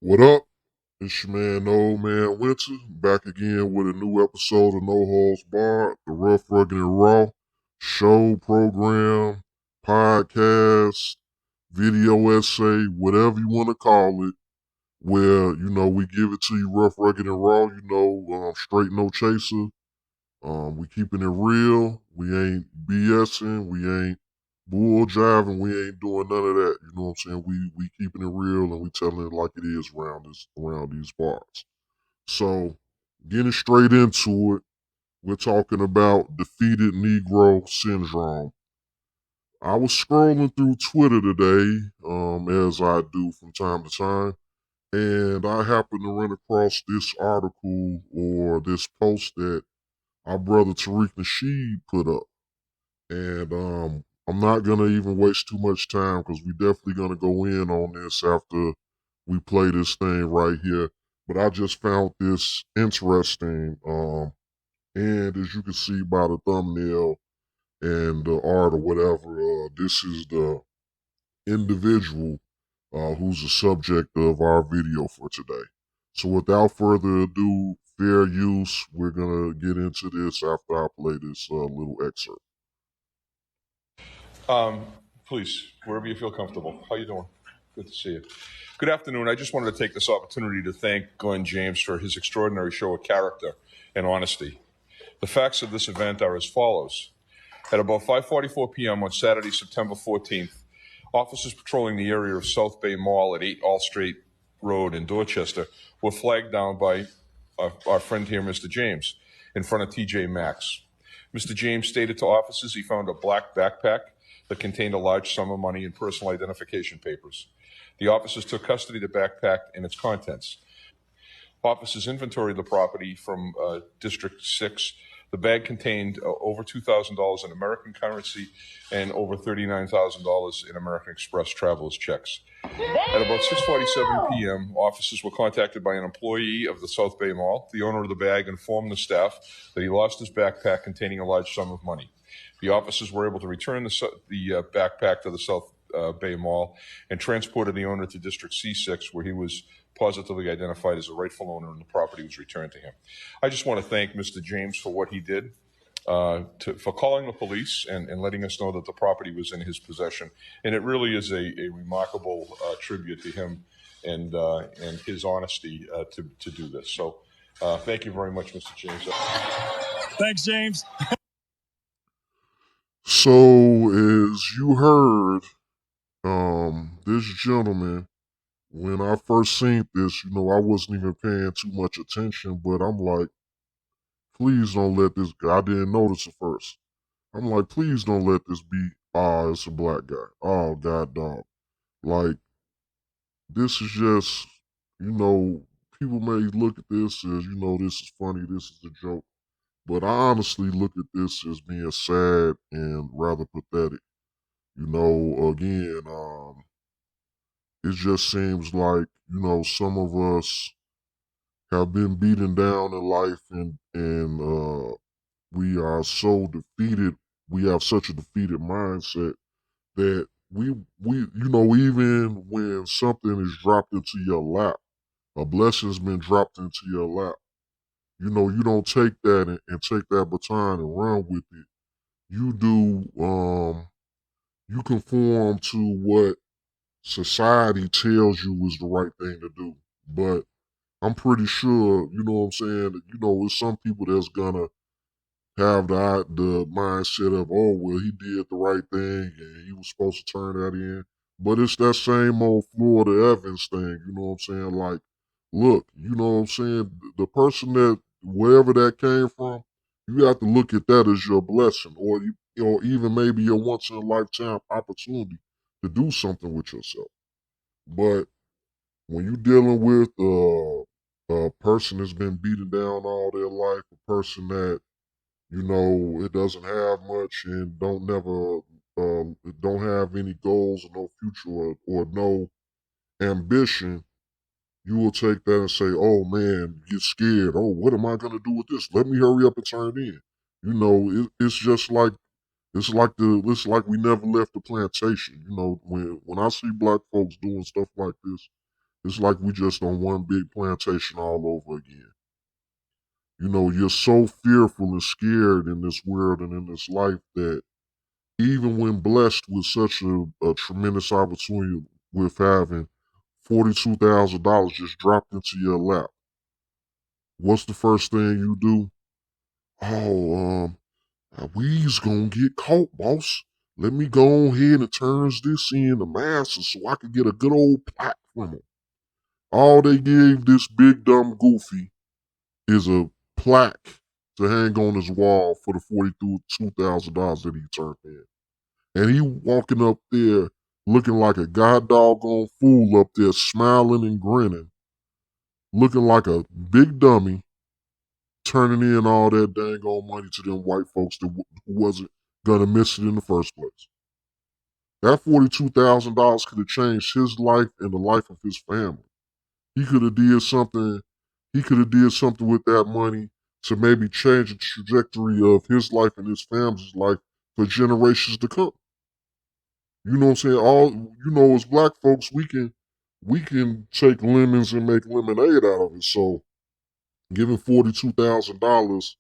What up? It's your man, Old Man Winter, back again with a new episode of No Holds Barred, the Rough, Rugged, and Raw show, program, podcast, video essay, whatever you want to call it, where, we give it to you rough, rugged, and raw, straight, no chaser. We keeping it real. We ain't BSing. We ain't bull jiving. We ain't doing none of that. You know what I'm saying? We keeping it real and we telling it like it is around these parts. So getting straight into it, we're talking about defeated Negro syndrome. I was scrolling through Twitter today, as I do from time to time, and I happened to run across this article or this post that our brother Tariq Nasheed put up. And I'm not gonna even waste too much time because we definitely gonna go in on this after we play this thing right here. But I just found this interesting. And as you can see by the thumbnail and the art or whatever, this is the individual who's the subject of our video for today. So without further ado, fair use, we're gonna get into this after I play this little excerpt. Please, wherever you feel comfortable. How you doing? Good to see you. Good afternoon. I just wanted to take this opportunity to thank Glenn James for his extraordinary show of character and honesty. The facts of this event are as follows. At about 5:44 p.m. on Saturday, September 14th, officers patrolling the area of South Bay Mall at 8 Allstate Road in Dorchester were flagged down by our friend here, Mr. James, in front of TJ Maxx. Mr. James stated to officers he found a black backpack that contained a large sum of money and personal identification papers. The officers took custody of the backpack and its contents. Officers inventoried the property from District 6. The bag contained over $2,000 in American currency and over $39,000 in American Express travelers checks. At about 6:47 p.m., officers were contacted by an employee of the South Bay Mall. The owner of the bag informed the staff that he lost his backpack containing a large sum of money. The officers were able to return the backpack to the South Bay Mall and transported the owner to District C6, where he was positively identified as the rightful owner and the property was returned to him. I just want to thank Mr. James for what he did, for calling the police and letting us know that the property was in his possession. And it really is a remarkable tribute to him and his honesty to do this. So thank you very much, Mr. James. Thanks, James. So as you heard, this gentleman, when I first seen this, I wasn't even paying too much attention, but I'm like, please don't let this guy, I didn't notice at first. I'm like, please don't let this be, it's a black guy. Oh, God, dog. Like, this is just, people may look at this as, this is funny, this is a joke. But I honestly look at this as being sad and rather pathetic. Again, it just seems like, some of us have been beaten down in life and we are so defeated. We have such a defeated mindset that we even when something is dropped into your lap, a blessing's been dropped into your lap, you don't take that and take that baton and run with it. You do, you conform to what society tells you is the right thing to do. But I'm pretty sure, you know what I'm saying, it's some people that's gonna have the mindset of, oh, well, he did the right thing and he was supposed to turn that in. But it's that same old Florida Evans thing, you know what I'm saying? Like, look, you know what I'm saying? The person that, wherever that came from, you have to look at that as your blessing or even maybe your once in a lifetime opportunity to do something with yourself. But when you're dealing with a person that's been beaten down all their life, a person that it doesn't have much and don't have any goals or no future or no ambition, you will take that and say, "Oh man," get scared. "Oh, what am I gonna do with this? Let me hurry up and turn in." It's just like it's like we never left the plantation. When I see black folks doing stuff like this, It's like we just on one big plantation all over again. You know, you're so fearful and scared in this world and in this life that even when blessed with such a tremendous opportunity with having $42,000 just dropped into your lap, what's the first thing you do? Oh, we's gonna get caught, boss. Let me go ahead and turn this in to masses so I can get a good old plaque from them. All they gave this big dumb goofy is a plaque to hang on his wall for the $42,000 that he turned in. And he walking up there looking like a god doggone fool up there, smiling and grinning, looking like a big dummy, turning in all that dang old money to them white folks that who wasn't gonna miss it in the first place. That $42,000 could have changed his life and the life of his family. He could have did something. He could have did something with that money to maybe change the trajectory of his life and his family's life for generations to come. You know what I'm saying? As black folks, we can take lemons and make lemonade out of it. So giving $42,000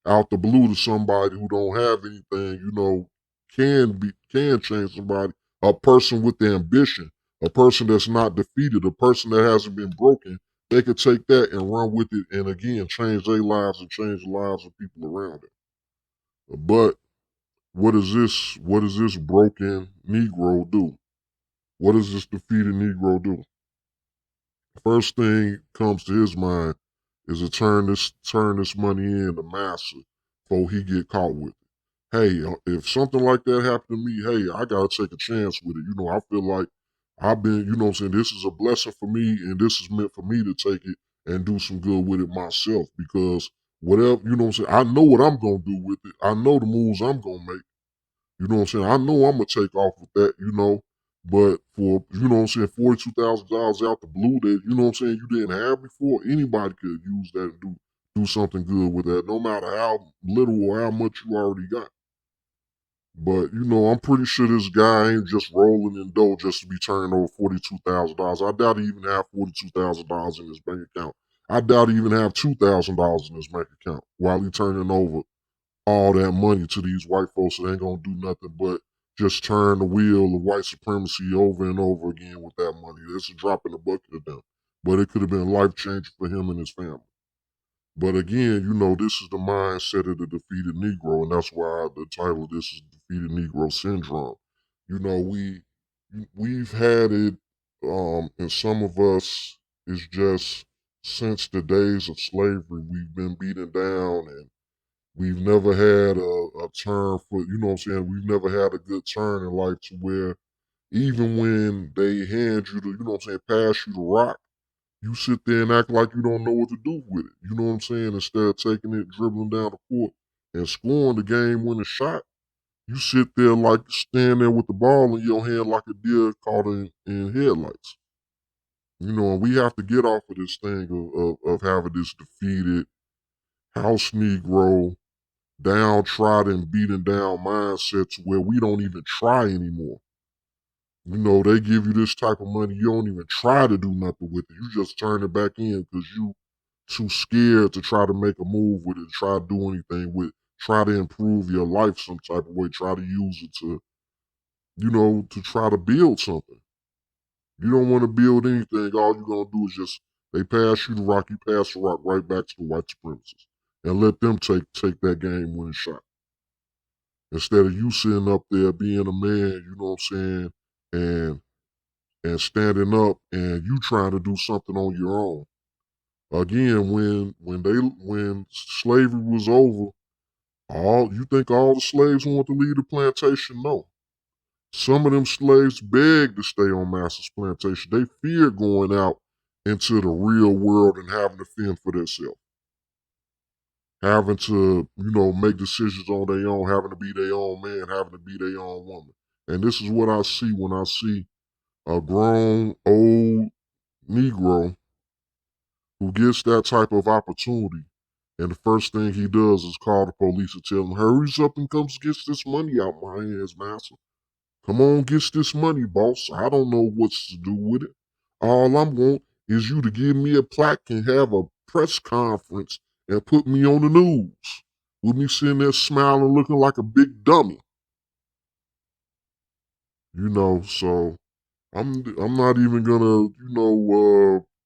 out the blue to somebody who don't have anything, can change somebody. A person with ambition, a person that's not defeated, a person that hasn't been broken. They could take that and run with it, and again change their lives and change the lives of people around it. But what does this? What does this broken Negro do? What does this defeated Negro do? First thing comes to his mind is to turn this money in to massa before he get caught with it. Hey, if something like that happened to me, hey, I gotta take a chance with it. I feel like I've been, this is a blessing for me, and this is meant for me to take it and do some good with it myself. Because whatever, I know what I'm gonna do with it. I know the moves I'm gonna make. You know what I'm saying? I know I'm gonna take off with that. But for $42,000 out the blue that you didn't have before, anybody could use that and do something good with that, no matter how little or how much you already got. But I'm pretty sure this guy ain't just rolling in dough just to be turning over $42,000. I doubt he even have $42,000 in his bank account. I doubt he even have $2,000 in his bank account while he turning over all that money to these white folks that ain't gonna do nothing but just turn the wheel of white supremacy over and over again with that money. It's a drop in the bucket of them. But it could have been life changing for him and his family. But again, this is the mindset of the defeated Negro, and that's why the title of this is Defeated Negro Syndrome. We've had it, and some of us is just since the days of slavery, we've been beaten down and we've never had a turn for, what I'm saying? We've never had a good turn in life to where even when they hand you the, pass you the rock, you sit there and act like you don't know what to do with it. You know what I'm saying? Instead of taking it, dribbling down the court and scoring the game winning shot, you sit there like stand there with the ball in your hand like a deer caught in headlights. And we have to get off of this thing of having this defeated house Negro downtrodden, beaten down mindset to where we don't even try anymore. They give you this type of money, you don't even try to do nothing with it. You just turn it back in because you too scared to try to make a move with it, try to do anything with it, try to improve your life some type of way, try to use it to try to build something. You don't want to build anything. All you're going to do is just, they pass you the rock, you pass the rock right back to the white supremacists and let them take that game winning shot. Instead of you sitting up there being a man, you know what I'm saying, and standing up and you trying to do something on your own. Again, when slavery was over, all you think all the slaves want to leave the plantation? No. Some of them slaves begged to stay on master's plantation. They feared going out into the real world and having to fend for themselves. Having to, make decisions on their own, having to be their own man, having to be their own woman. And this is what I see when I see a grown, old Negro who gets that type of opportunity. And the first thing he does is call the police and tell them, hurry up and come get this money out my hands, master. Come on, get this money, boss. I don't know what's to do with it. All I'm want is you to give me a plaque and have a press conference and put me on the news with me sitting there smiling, looking like a big dummy. So I'm not even gonna,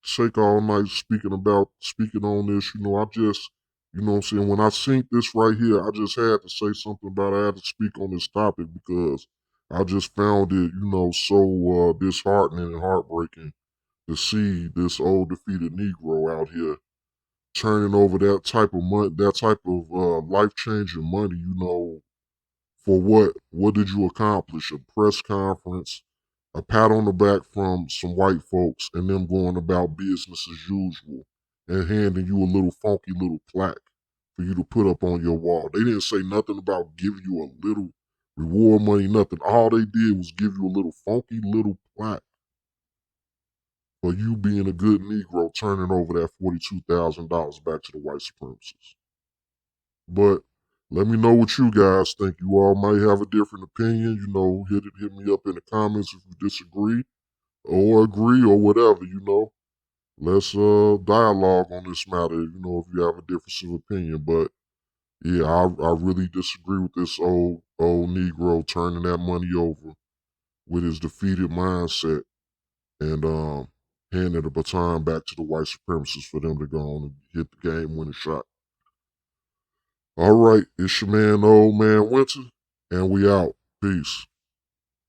shake all night speaking on this. I just, what I'm saying, when I seen this right here, I just had to say something about it. I had to speak on this topic because I just found it, so disheartening and heartbreaking to see this old defeated Negro out here turning over that type of money, that type of life changing money, for what? What did you accomplish? A press conference, a pat on the back from some white folks, and them going about business as usual and handing you a little funky little plaque for you to put up on your wall. They didn't say nothing about giving you a little reward money, nothing. All they did was give you a little funky little plaque for you being a good Negro turning over that $42,000 back to the white supremacists. But let me know what you guys think. You all might have a different opinion. Hit me up in the comments if you disagree or agree or whatever. Let's dialogue on this matter. If you have a difference of opinion. But yeah, I really disagree with this old Negro turning that money over with his defeated mindset and handing the baton back to the white supremacists for them to go on and hit the game winning shot. All right, it's your man, Old Man Winter, and we out. Peace.